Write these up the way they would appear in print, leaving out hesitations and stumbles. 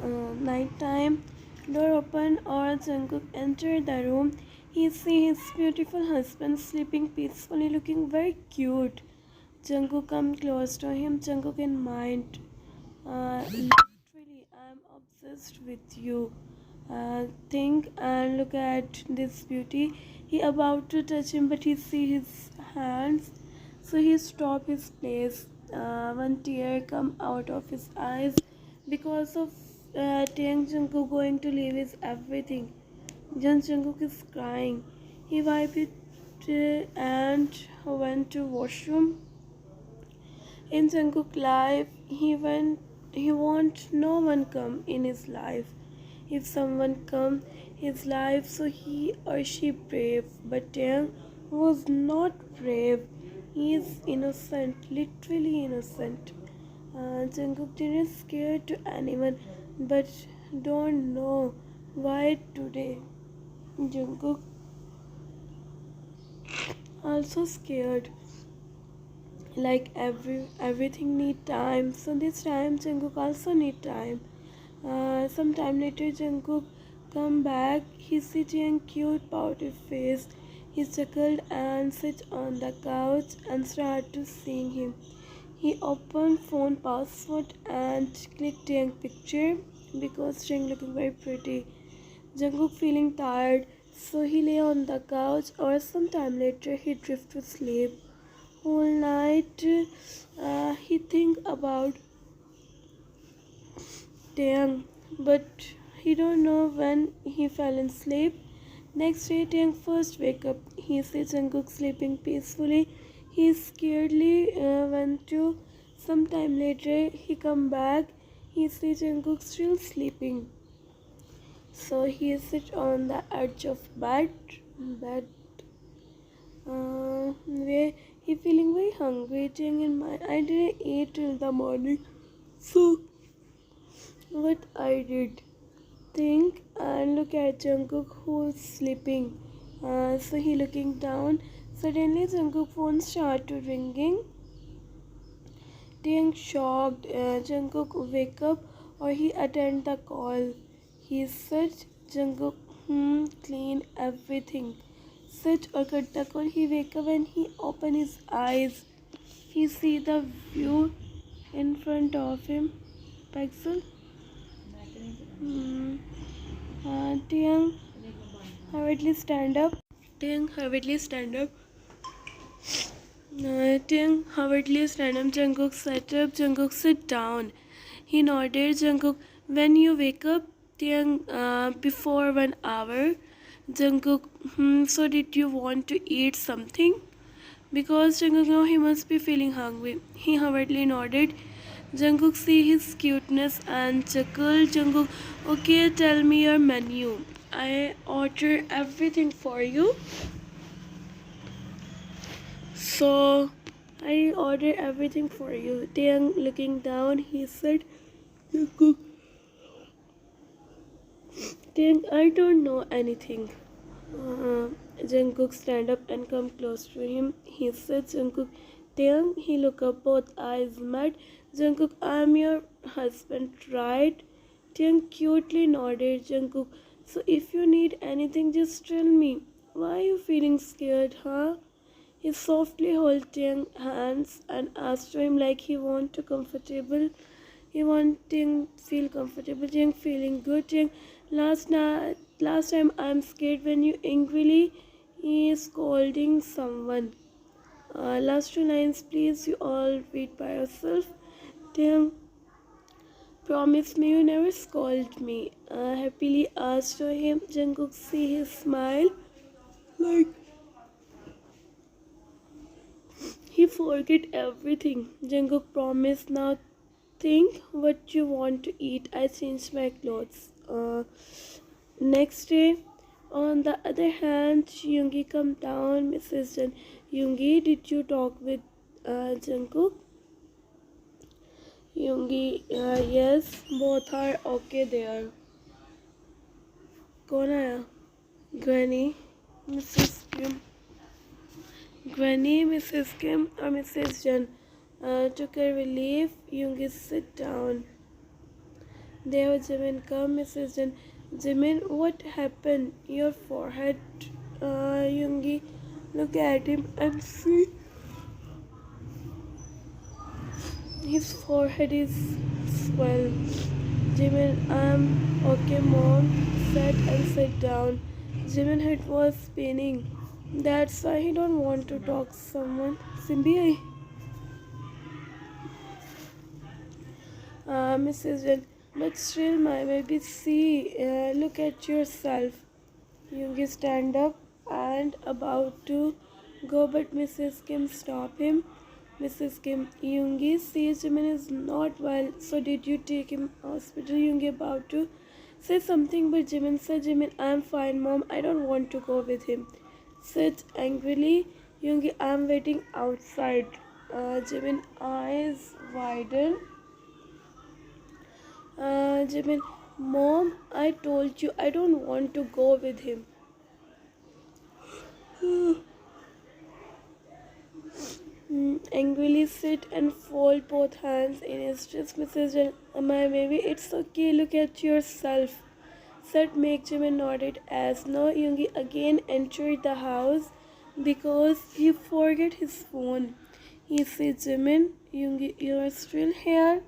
night time. Door open or Jungkook entered the room. He sees his beautiful husband sleeping peacefully, looking very cute. Jungkook come close to him. Jungkook in mind. Literally, I'm obsessed with you. Think and look at this beauty. He about to touch him, but he see his hands, so he stop his place. One tear come out of his eyes because of Taehyung-jungkook going to leave his everything. Jungkook is crying. He wiped it and went to washroom. In Jungkook life, he want no one come in his life. If someone come his life, so he or she brave. But Taeyang was not brave. He is innocent, literally innocent. Jungkook didn't scare to anyone, but don't know why today. Jungkook also scared. Like everything need time, so this time Jungkook also need time. Some time later, Jungkook come back. He sit in cute pouty face. He chuckled and sit on the couch and start to sing him. He opened phone password and clicked a picture because Jung looking very pretty. Jungkook feeling tired, so he lay on the couch. Or some time later, he drifted to sleep. Whole night, he think about Taeyang, but he don't know when he fell in sleep. Next day, Taeyang first wake up. He sees Jungkook sleeping peacefully. He scaredly went to. Some time later, he come back. He sees Jungkook still sleeping. So he sit on the edge of bed, where he feeling very hungry. Taeyang in mind, I didn't eat till the morning, so what I did think and look at Jungkook who's sleeping. So he looking down. Suddenly Jungkook phone started ringing. Taeyang shocked. Jungkook wake up or he attend the call. He said Jungkook clean everything. Sit or cut the call. He wake up and he open his eyes. He see the view in front of him. Pixel. Taeyang hurriedly stand up. Taeyang hurriedly stand up. Jungkook sat up. Jungkook sit down. He nodded. Jungkook, when you wake up, Taeyang, before 1 hour. Jungkook, so did you want to eat something? Because Jungkook know he must be feeling hungry. He hurriedly nodded. Jungkook see his cuteness and chuckled. Jungkook, okay, tell me your menu. I order everything for you. So I order everything for you. Taeyang looking down, he said, Jungkook, Taeyang, I don't know anything. Jungkook stand up and come close to him. He said, Jungkook, Taeyang, he look up, both eyes met. Jungkook, I'm your husband, right? Taeyang cutely nodded. Jungkook, so if you need anything, just tell me. Why are you feeling scared, huh? He softly held Taeyang's hands and asked him like he want to comfortable. He wanting feel comfortable. Taeyang feeling good. Taeyang, last time I'm scared when you angrily he is scolding someone. Last 2 lines, please. You all read by yourself. Taeyang, promise me you never scold me. Happily asked him. Jungkook see his smile like he forget everything. Jungkook promised. Now think what you want to eat. I changed my clothes. Next day, on the other hand, Yoongi come down. Mrs. Jun, Yoongi, did you talk with Jungkook? Yoongi, yes, both are okay there. कौन आया? Granny, Mrs. Kim. Granny, Mrs. Kim or Mrs. Jun took a relief. Yoongi sit down. There, Jimin, come, Mrs. Jen. Jimin, what happened? Your forehead, Yoongi. Look at him and see. His forehead is swell. Jimin, okay, mom. Sit down. Jimin head was spinning. That's why he don't want to talk to someone. Simbi, Mrs. Jen. But still, my baby, see, look at yourself. Yoongi stand up and about to go, but Mrs. Kim stop him. Mrs. Kim, Yoongi, see, Jimin is not well, so did you take him hospital? Yoongi about to say something, but Jimin said, Jimin, I'm fine, mom, I don't want to go with him. Sit angrily, Yoongi, I'm waiting outside. Jimin eyes widen. Jimin, mom, I told you I don't want to go with him. Angrily sit and fold both hands in his chest. Mrs. My baby, it's okay, look at yourself. Said make Jimin nodded as no Yoongi again entered the house because he forgot his phone. He said, Jimin, Yoongi, you're still here?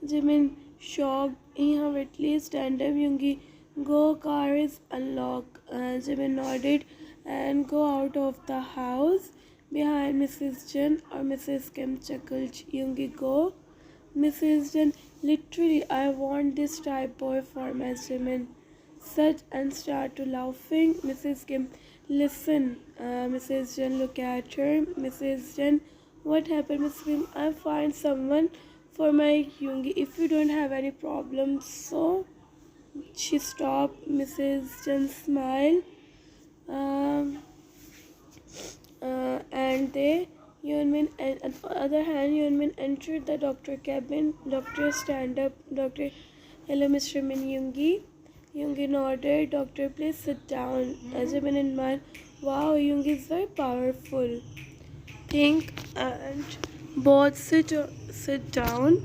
Jimin shocked. Hurriedly stand up, Yoongi. Go, car is unlocked. Jimin nodded and go out of the house. Behind Mrs. Jen or Mrs. Kim chuckled. Yoongi, go. Mrs. Jen, literally, I want this type boy for my Jimin. Said and start to laughing. Mrs. Kim, listen. Mrs. Jen, look at her. Mrs. Jen, what happened, Mrs. Kim? I find someone for my Yoongi if you don't have any problems. So she stopped. Mrs. Jen smiled. Um, and they yoonmin and on the other hand yoonmin entered the doctor cabin. Doctor stand up. Doctor, hello Mr. Min. Yoongi nodded. Doctor, please sit down. Jimin in mind, wow, Yoongi is very powerful. Think and both sit down.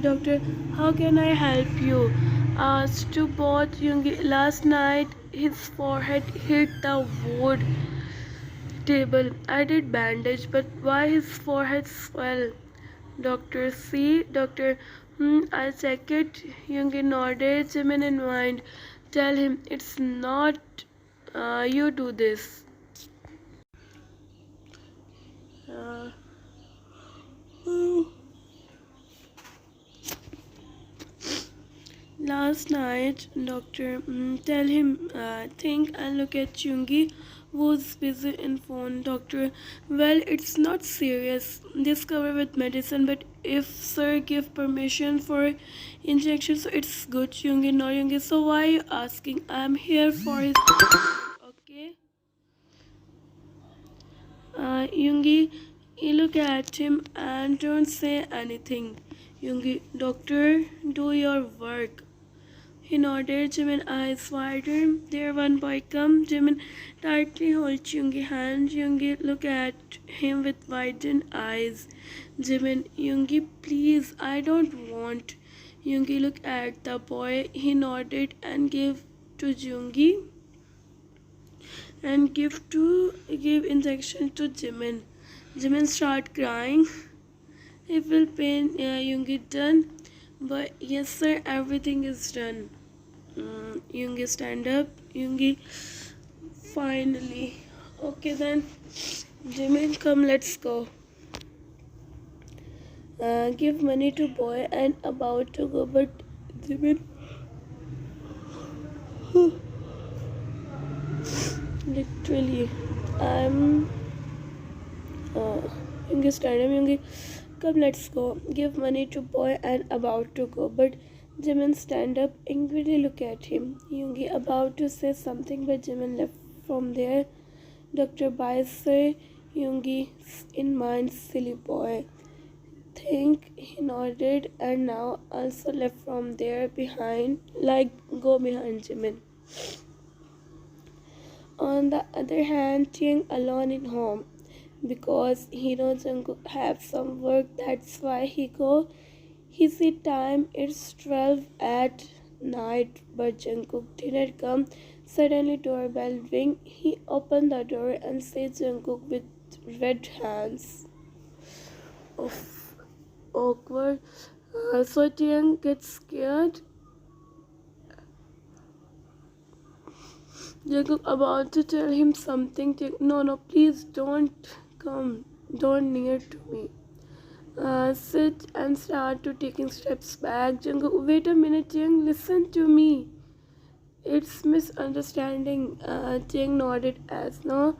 Doctor, how can I help you? Asked to both Yoongi. Last night his forehead hit the wood table. I did bandage, but why his forehead swell? Doctor, see, doctor, I'll check it. Yoongi nodded. Jimin in mind, tell him it's not you do this. Uh, Last night, doctor, tell him, think and look at Yoongi, who's busy in phone. Doctor, well, it's not serious. Discover with medicine, but if sir give permission for injection, so it's good. Yoongi, no Yoongi. So why are you asking? I'm here for his. Okay. Yoongi, you look at him and don't say anything. Yoongi, doctor, do your work. He nodded. Jimin eyes widened. There one boy come. Jimin tightly holds Yoongi's hand. Yoongi look at him with widened eyes. Jimin, Yoongi, please, I don't want. Yoongi look at the boy. He nodded and gave to Yoongi and give injection to Jimin. Jimin start crying. He will pain Yoongi done. But yes sir, everything is done. Yoongi stand up. Yoongi, finally. Okay then. Jimin, come, let's go. Give money to boy and about to go, but Jimin literally I'm Yoongi stand up. Yoongi, come, let's go. Give money to boy and about to go, but Jimin stand up, angrily look at him. Yoongi about to say something, but Jimin left from there. Doctor buys sir. Yoongi in mind, silly boy. Think he nodded and now also left from there behind, like go behind Jimin. On the other hand, Taehyung alone in home. because he knows Jungkook have some work. That's why he go. He see time. It's 12 at night, but Jungkook didn't come. Suddenly doorbell ring. He opened the door and sees Jungkook with red hands. Of awkward. So Taehyung gets scared. Jacob about to tell him something. No, no, please don't come. Don't near to me. Sit and start to taking steps back. Jungkook, wait a minute, Taehyung, listen to me. It's misunderstanding. Taehyung nodded as no.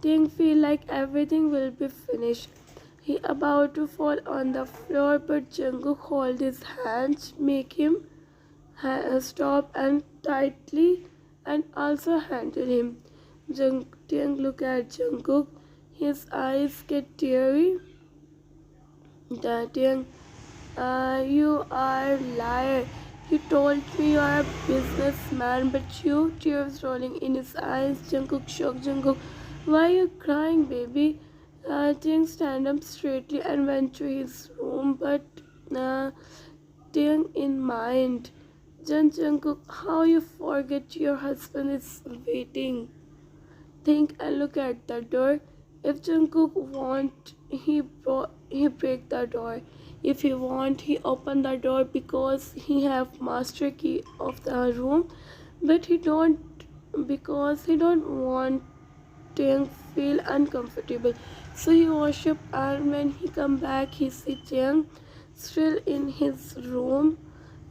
Taehyung feel like everything will be finished. He about to fall on the floor, but Jungkook hold his hands, make him stop and tightly, and also handle him. Taehyung look at Jungkook. His eyes get teary. Taehyung, you are liar. You told me you are a businessman, but you tears rolling in his eyes. Jungkook shocked. Jungkook, why are you crying, baby? Taehyung stand up straightly and went to his room, but Taehyung in mind. Jungkook, how you forget your husband is waiting? Think and look at the door. If Jungkook want, he break the door. If he want, he open the door because he have master key of the room. But he don't, because he don't want Taehyung feel uncomfortable. So he wash up, and when he come back, he see Taehyung still in his room.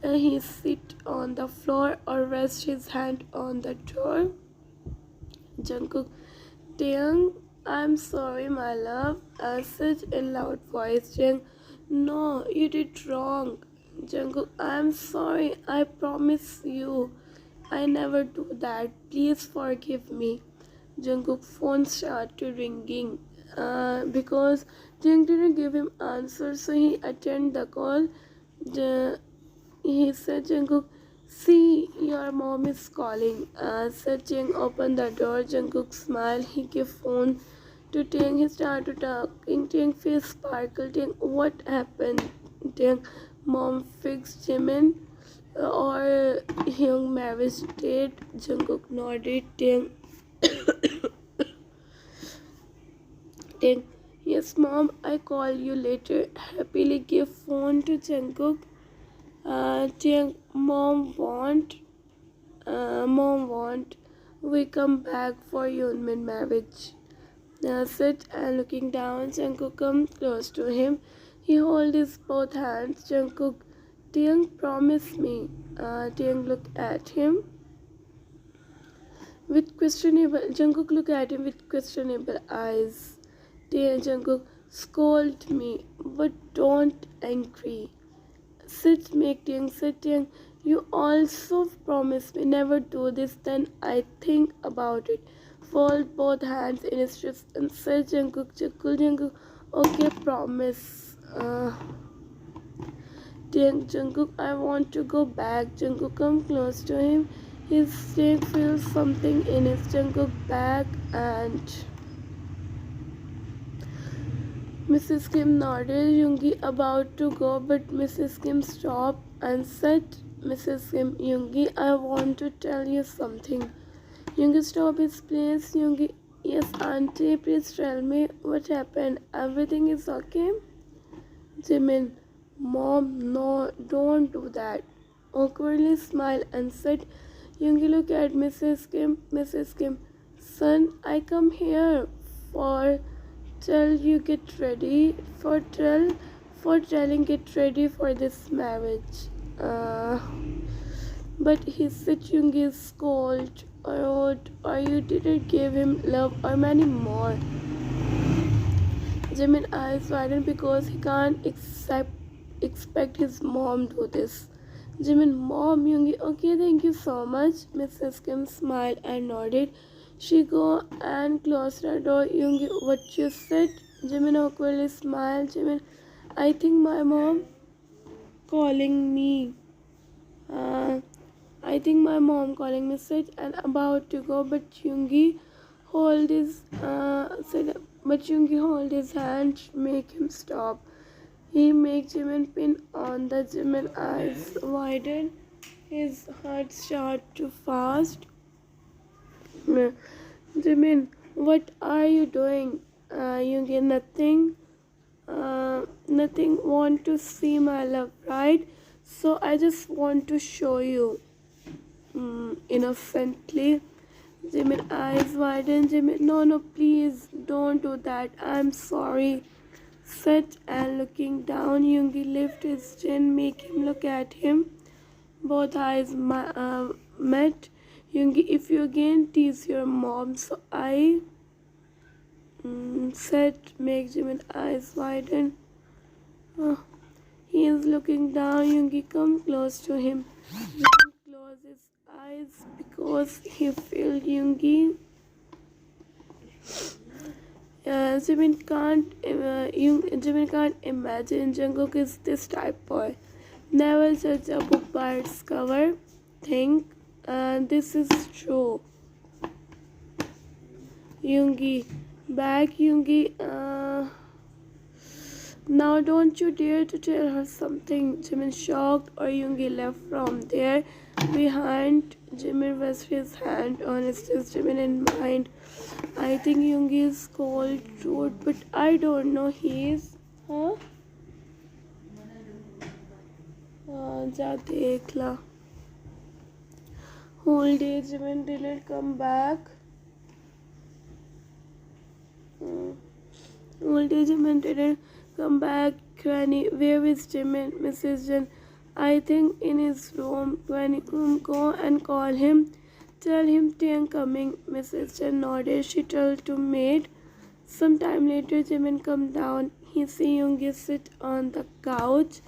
He sit on the floor or rest his hand on the door. Jungkook, Taehyung, I'm sorry, my love. Said in loud voice. Taehyung, no, you did wrong. Jungkook, I'm sorry. I promise you, I never do that. Please forgive me. Jungkook phone started ringing. Because Taehyung didn't give him answer, so he attended the call. He said, Jungkook, see, your mom is calling. Said Taehyung opened the door. Jungkook smiled. He gave phone to Taehyung. He started talking. Taehyung face sparkled. Taehyung, what happened? Taehyung, mom fixed Jimin or Hyung marriage date. Jungkook nodded. Taehyung, Taehyung, yes, mom, I call you later. Happily give phone to Jungkook. Taehyung, mom want we come back for yoonmin marriage. Sit and looking down, Jungkook come close to him. He hold his both hands. Jungkook, Taehyung, promise me. Taehyung look at him with questionable. Jungkook look at him with questionable eyes. Jungkook, scold me, but don't angry. Sit, make Taehyung, sit, Taehyung. You also promise me never do this. Then I think about it. Fold both hands in his chest and said, Jungkook, Jungkook, okay, promise. Jungkook, I want to go back. Jungkook come close to him. His stomach feels something in his Jungkook back, and Mrs. Kim nodded. Yoongi about to go, but Mrs. Kim stopped and said, Mrs. Kim, Yoongi, I want to tell you something. Yoongi stopped his place. Yoongi, yes, auntie, please tell me what happened. Everything is okay? Jimin, mom, no, don't do that. Awkwardly smiled and said, Yoongi, look at Mrs. Kim. Mrs. Kim, son, I come here for tell you get ready for telling get ready for this marriage. But he said Yoongi is cold or you didn't give him love or many more. Jimin eyes widen because he can't expect his mom do this. Jimin, mom, Yoongi, okay, thank you so much. Mrs. Kim smiled and nodded. She go and closed the door. Yoongi, what you said? Jimin awkwardly smiled. Jimin, I think my mom calling me. I think my mom calling me said and about to go, but Yoongi hold his said but Yoongi hold his hand, make him stop. He makes Jimin pin on the Jimin eyes widen. His heart start to fast. Jimin, what are you doing? Yoongi, nothing. Nothing. Want to see my love, right? So I just want to show you. Innocently. Jimin eyes widen. Jimin, no, please don't do that. I'm sorry. Sit and looking down. Yoongi lift his chin, make him look at him. Both eyes met. Yoongi, if you again tease your mom, so I said, make Jimin eyes widen. He is looking down. Yoongi, come close to him. Jimin closes his eyes because he feels Yoongi. Jimin can't imagine Jungkook is this type boy. Never judge a book by its cover. Think this is true. Yoongi, back Yoongi. Now don't you dare to tell her something. Jimin shocked or Yoongi left from there. Behind, Jimin rested his hand on his chest. Jimin in mind, I think Yoongi is cold, rude, but I don't know. He is, huh? जा देख ला. Whole day Jimin didn't come back. Whole day Jimin didn't come back. Granny, where is Jimin? Mrs. Jin, I think in his room. Granny, go and call him. Tell him Taehyung coming. Mrs. Chen nodded. She told to maid. Some time later, Jimin come down. He see Yoongi sit on the couch.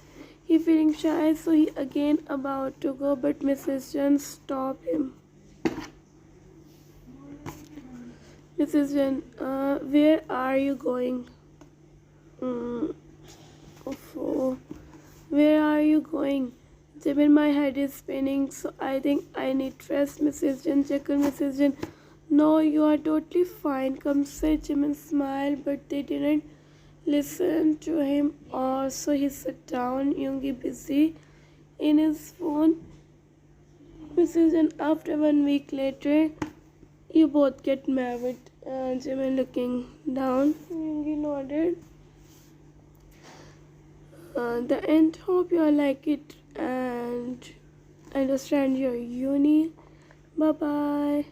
He feeling shy, so he again about to go, but Mrs. Chen stopped him. Mrs. Chen, where are you going? Where are you going? Jimin, my head is spinning, so I think I need rest. Mrs. Chen chuckled. Mrs. Chen, no, you are totally fine. Come sit. Jimin smiled, but they didn't listen to him. So he sat down. Yoongi busy in his phone. Mrs. Chen, after 1 week later, you both get married. Jimin looking down. Yoongi nodded. The end. Hope you all like it and understand your uni. Bye bye.